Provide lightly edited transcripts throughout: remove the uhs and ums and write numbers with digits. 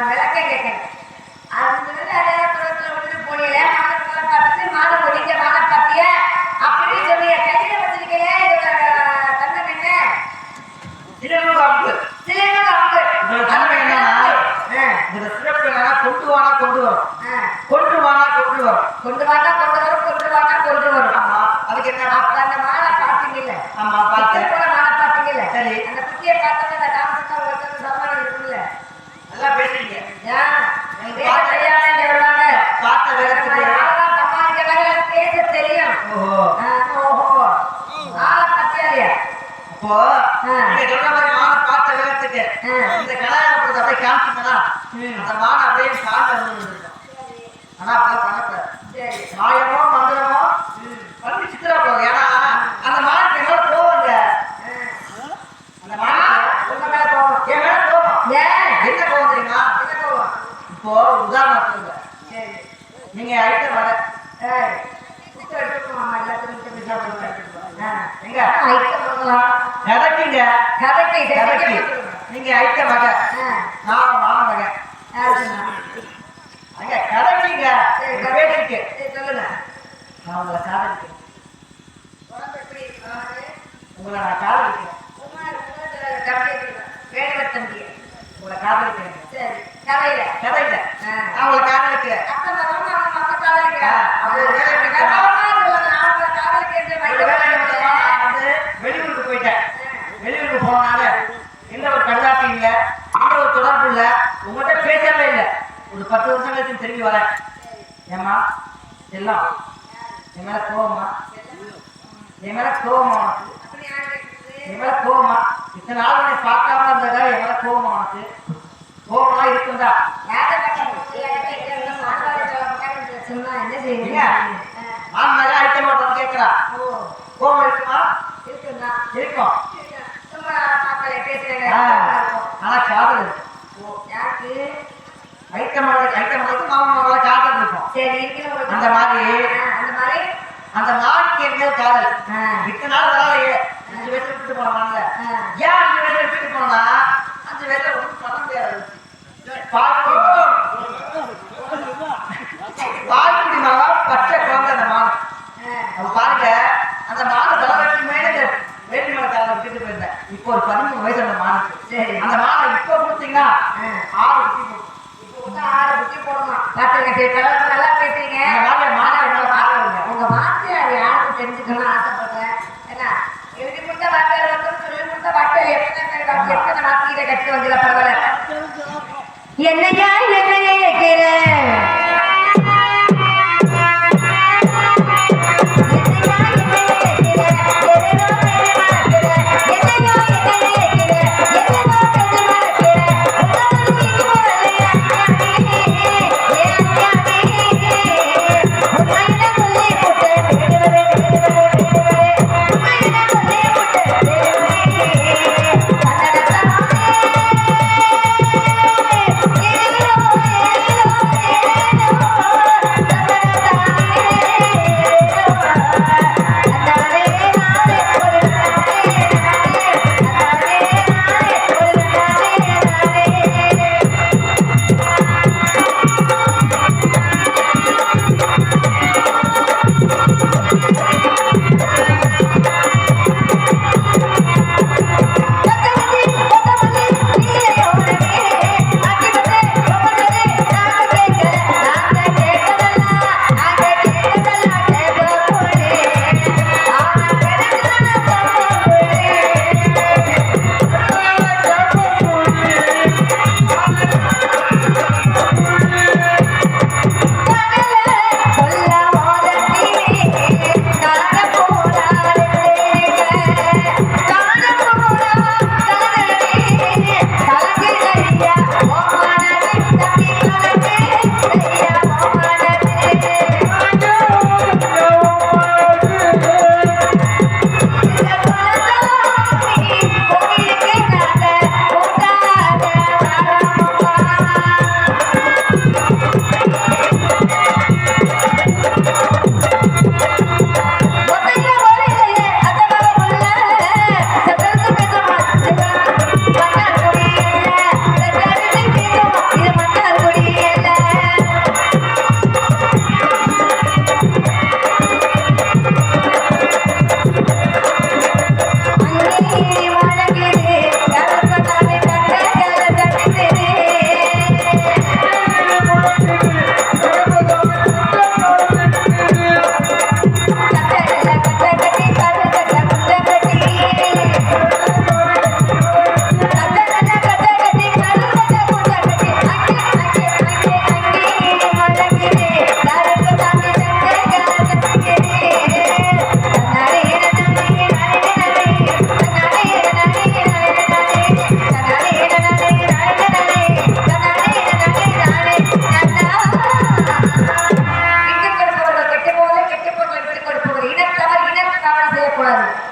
விளக்கே கேட்கணும். அது நிறைய புறத்துல விட்டு போனீங்களே பார்த்துட்டு மாலை முடிக்க மாலை பார்த்திய அப்படின்னு சொல்லி கையில வச்சிருக்கீங்க. இதோட தன்மை என்ன? சிறப்பு அம்பு. சிறப்பு அம்பு. இதோட தன்மை என்னன்னா இதோட சிறப்பு என்னன்னா கொண்டு வானா கொண்டு வரும். கொண்டு வானா கொண்டு வரும். கொண்டு வானா கொண்டு வரும். கொண்டு வானா கொண்டு வரும். ஆமா. அதுக்கு என்ன? அந்த மாலை பார்த்தீங்கல்ல? ஆமா பார்த்தேன். மாலை பார்த்தீங்கல்ல? சரி. அந்த குட்டியை பார்த்தா அந்த டான்ஸ் உங்களுக்கு சமாளம் இருக்குல்ல? நல்லா பேசுறீங்க. பார்த்த வேகத்துக்கு பேச தெரியும். அப்போ நீங்க சொல்ற மாதிரி மான பார்த்த வேகத்துக்கு இந்த கலாச்சாரத்தை அப்படியே காமிச்சிங்கன்னா அந்த மான அப்படியே கால வந்து ஆனா அப்பெல்லாம் பண்ணக்கூடாது. மாயமோ மந்திரமோ பண்ணி சித்திரா போகும். ஏன்னா அந்த மானுக்கு என்னால போவாங்க. அந்த மான உங்க மேல போகும். என் மேல போகும். என்ன போகும் தெரியுமா? இப்போ உதாரணத்துக்கு நீங்க ஐட்டம் வர நீங்க ஐட்டம் வகை நான் வகை அங்க கதைக்கீங்க பேசிக்கு சொல்லுங்க. நான் உங்களை காதலிக்கிறேன். உங்களை நான் காதலிக்கிறேன். உங்களை காதலிக்கிறேன். சரி கதையில கதையில நான் உங்களை காதலிக்கிறேன். வெளியூருக்கு போயிட்டேன். வெளியூருக்கு போனால எந்த ஒரு கண்ணாட்டி இல்லை, எந்த ஒரு தொடர்பு இல்லை, உங்கள்கிட்ட பேசவே இல்லை. ஒரு 10 வருஷம் கழிச்சு திரும்பி வரேன். ஏம்மா எல்லாம் என் மேல கோவமா? என் மேல கோவமா? என் மேல கோவமா? இத்தனை நாள் உன்னை பார்க்காம இருந்ததா என் மேல கோவமா? உனக்கு கோவமா இருக்குதா? நான் ஐட்டம் மாட்டோம் கேட்கிறா. கோவம் இருக்குமா? இருக்கும். ஆனா காதல் இருக்கு. ஐட்டம் மாவுக்கு காதல் இருக்கும். அந்த மாதிரி அந்த மாவுக்கு என்ன காதல்? இத்தனை நாள் வராலையே 5 வயசுல விட்டு போனாங்கல்ல. ஏன் 5 வயசுல விட்டு போனா 5 வயசுல ஒன்றும் பண்ண முடியாது. பால்குடி மாவா பச்சை குழந்தை அந்த மாவு. அவன் பாருங்க அந்த மாவு தலைவருக்கு மேலே வேட்டி மலை காலம் விட்டுட்டு போயிருந்தேன். இப்போ ஒரு 13 வயசு அந்த மானுக்கு. அந்த மாவை இப்போ கொடுத்தீங்கன்னா 6 குட்டி போடணும். நல்லா பேசுறீங்க. உங்க வார்த்தை அது யாருக்கு தெரிஞ்சுக்கணும்னு ஆசைப்படுறேன். ஏன்னா எழுதி கொடுத்த வார்த்தை சொல்லி கொடுத்த வார்த்தை எத்தனை வார்த்தைகிட்ட கட்டு வந்துல பரவாயில்ல. என்னையா என்னையா கேட்கிறேன். Yeah.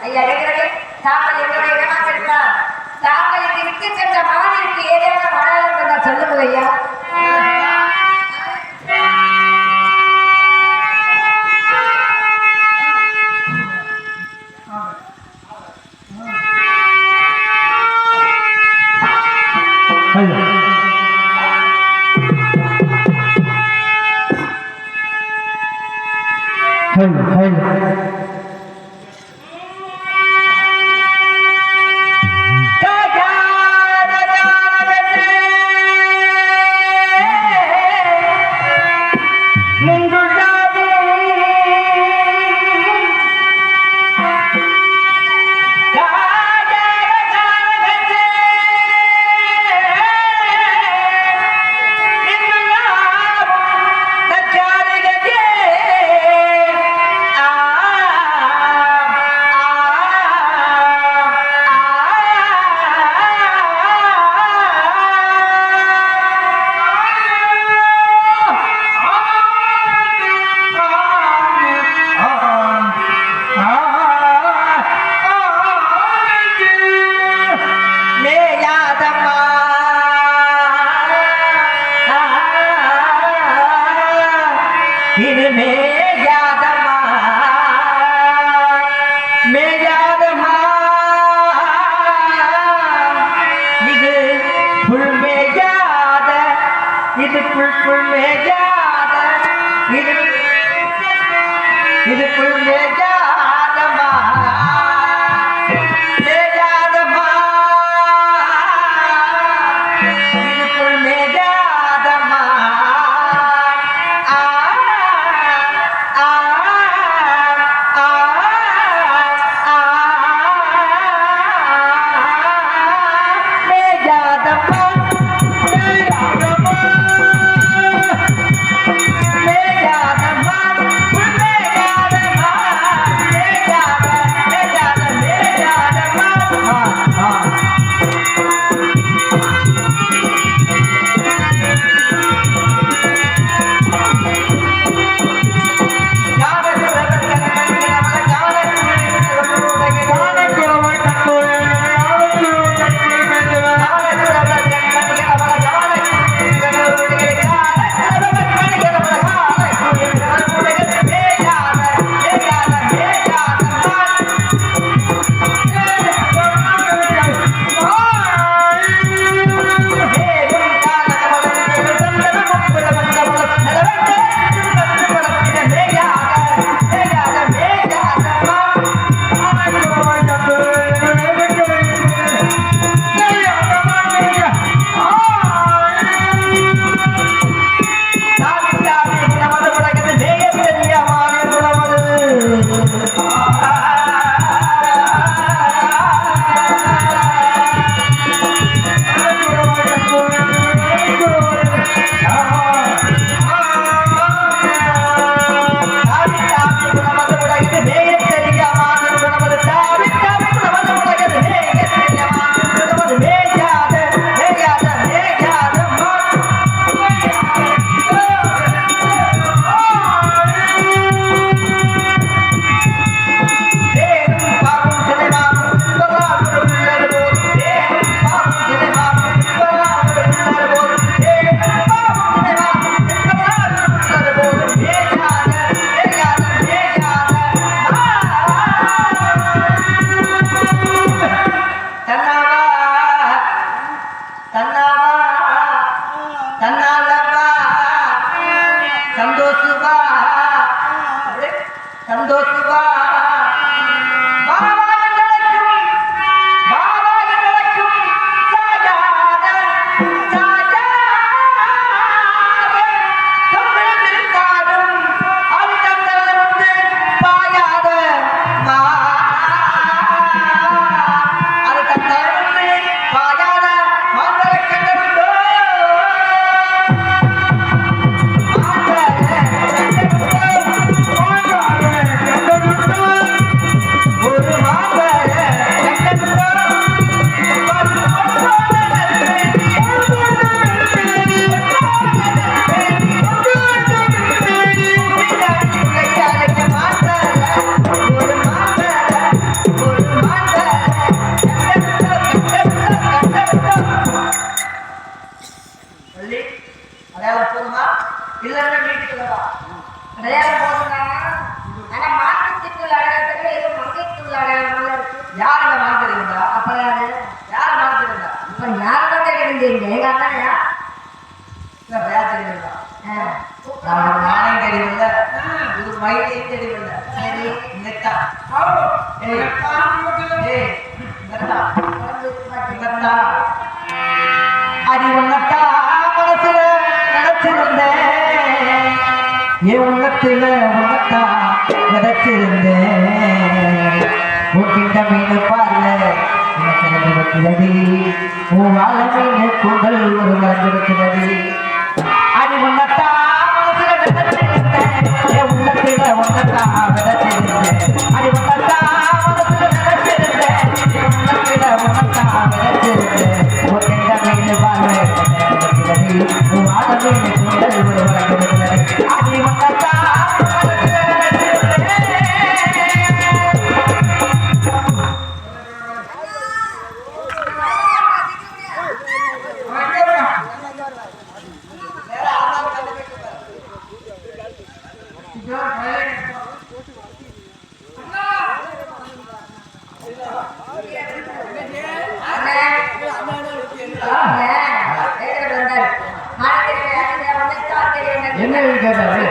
ஐயா இருக்கிறது தாங்கள் என்னுடைய இடமாக இருக்கலாம். தாங்கள் இங்கு விட்டு சென்ற மாதிரிக்கு ஏதாவது மழை சொல்லுங்கள் ஐயா. நானே தெரியவில்லை, ஒரு மயிலையும் தெரியவில்லை. சரி இங்கத்தா அடி ஒன்னத்தா மனசுல நினைச்சிருந்தேன், என் உள்ளத்துல ஒன்னத்தா விதைச்சிருந்தேன். உன்கிட்ட மீன் பாருல எனக்கு ரெண்டு வைக்கிறடி, உன் வாழ மீன் கூந்தல் ஒரு வளர்ந்துருக்கிறது. அடி ஒன்னத்தா மனசுல விதைச்சிருந்தேன், என் உள்ளத்துல ஒன்னத்தா விதைச்சிருந்தேன். அடி ஒன்னத்தா மனசுல விதைச்சிருந்தேன், என் உள்ளத்துல ஒன்னத்தா விதைச்சிருந்தேன். உன்கிட்ட மீன் பாருல வைக்கிறடி, உன் வாழ மீன் கூந்தல் ஒரு வளர்ந்துருக்கிறது. அடி ஒன்னத்தா என்ன கேட்டாரு?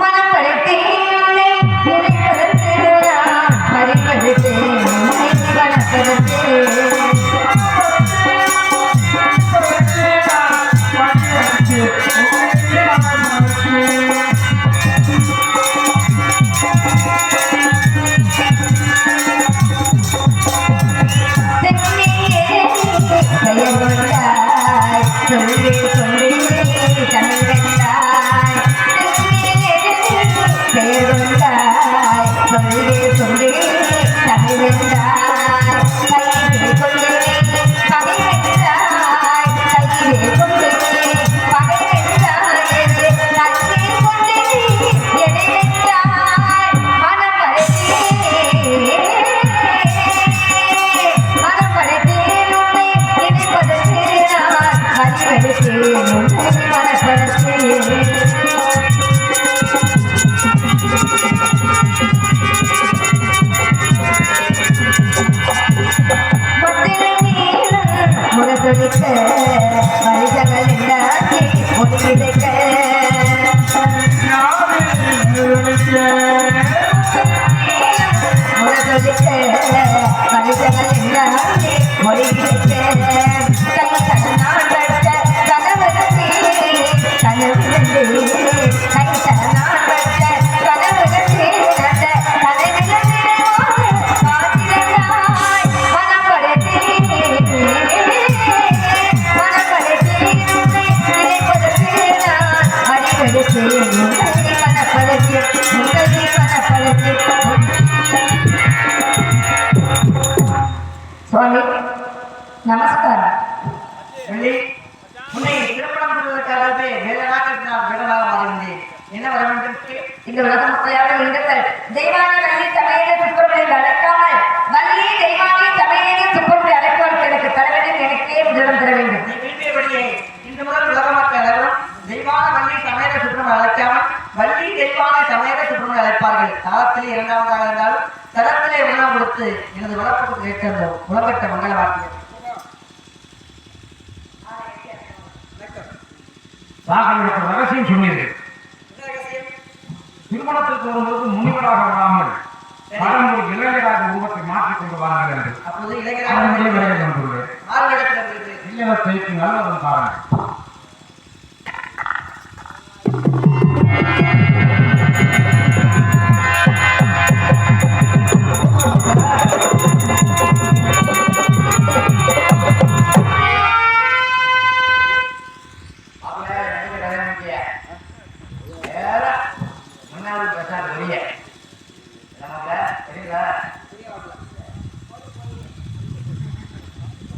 மனம் சுவாமி நமஸ்காரம். உன்னை திருமணம் செய்வதற்காகவே வேற நாட்டிற்கு நான் விடலாக மாறியிருந்தேன். என்ன வர வேண்டும்? இந்த உலக மக்களையாவது நீங்கள் தெய்வானி வள்ளி சமையலை சுப்பிரமணியில் அழைக்காமல் வள்ளி தெய்வானி சமையலை சுப்பிரமணியில் அழைப்பவர்கள் எனக்கு தர வேண்டும், எனக்கே முதலிடம் தர வேண்டும். நீ விரும்பியபடியே இன்று முதல் உலக மக்கள் அனைவரும் தெய்வான வள்ளி சமையலை சுப்பிரமணியில் அழைக்காமல் வள்ளி தெய்வான சமையலை சுப்பிரமணியில் அழைப்பார்கள். காலத்திலே இரண்டாவதாக இருந்தாலும் தரத்திலே உணவு கொடுத்து எனது வளர்ப்புக்கு கேட்கிற உலகட்ட மங்கள வாக்கியம். ரகசியம் சொன்னீர்கள். திருமணத்திற்கு வரும்போது முனிவராக வராமல் பரம்பொரு இளைஞராக உருவத்தை மாற்றிக் கொண்டு வாருங்கள் என்று. அப்போது இளைஞரை கொண்டுள்ளேன். இல்லறத்தைக்கு நல்லதும் காரணம்.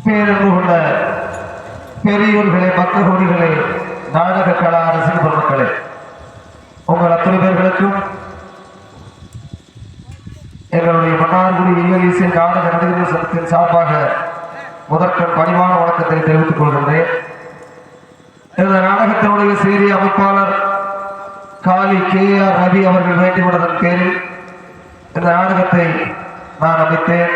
பேரன்பு கொண்ட பெரியோர்களே, பக்த கோடிகளே, நாடக கலா ரசிக பொருட்களே, உங்கள் அத்தனை பேர்களுக்கும் எங்களுடைய மன்னார்குடி இயலிசை நாடக நடிகர் சங்கத்தின் சார்பாக முதற்கண் பணிவான வணக்கத்தை தெரிவித்துக் கொள்கின்றேன். இந்த நாடகத்தினுடைய செய்தி அமைப்பாளர் காளி KR ரவி அவர்கள் வேண்டியுள்ளதன் பேரில் இந்த நாடகத்தை நான் அமைத்தேன்.